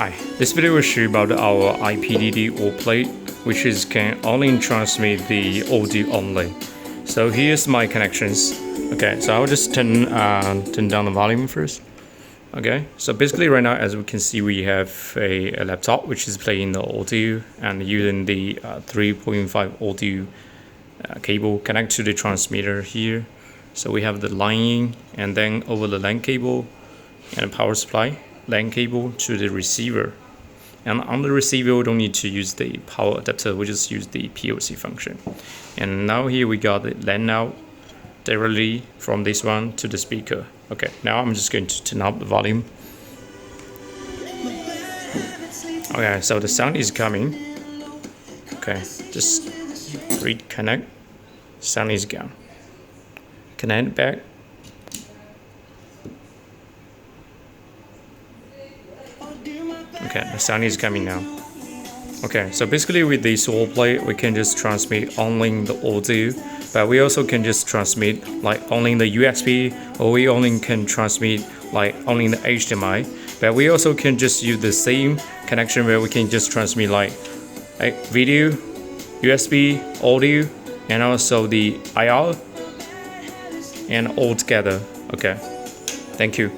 Hi, this video will show you about our IPDT Wallplate, which can only transmit the audio only. So here's my connections. Okay, so I'll just turn down the volume first. Okay, so basically right now, as we can see, we have a laptop which is playing the audio and using the 3.5 audio cable connect to the transmitter here. So we have the line in, and then over the LAN cable and power supply LAN cable to the receiver. And on the receiver, we don't need to use the power adapter, we just use the POC function. And now here we got the LAN out directly from this one to the speaker. Okay, now I'm just going to turn up the volume. Okay, so the sound is coming. Okay, just reconnect. Sound is gone. Connect back. Okay, the sound is coming now. Okay, so basically with this Wallplate, we can just transmit only the audio, but we also can just transmit like only the USB, or we only can transmit like only the HDMI. But we also can just use the same connection where we can just transmit like video, USB, audio, and also the IR, and all together. Okay, thank you.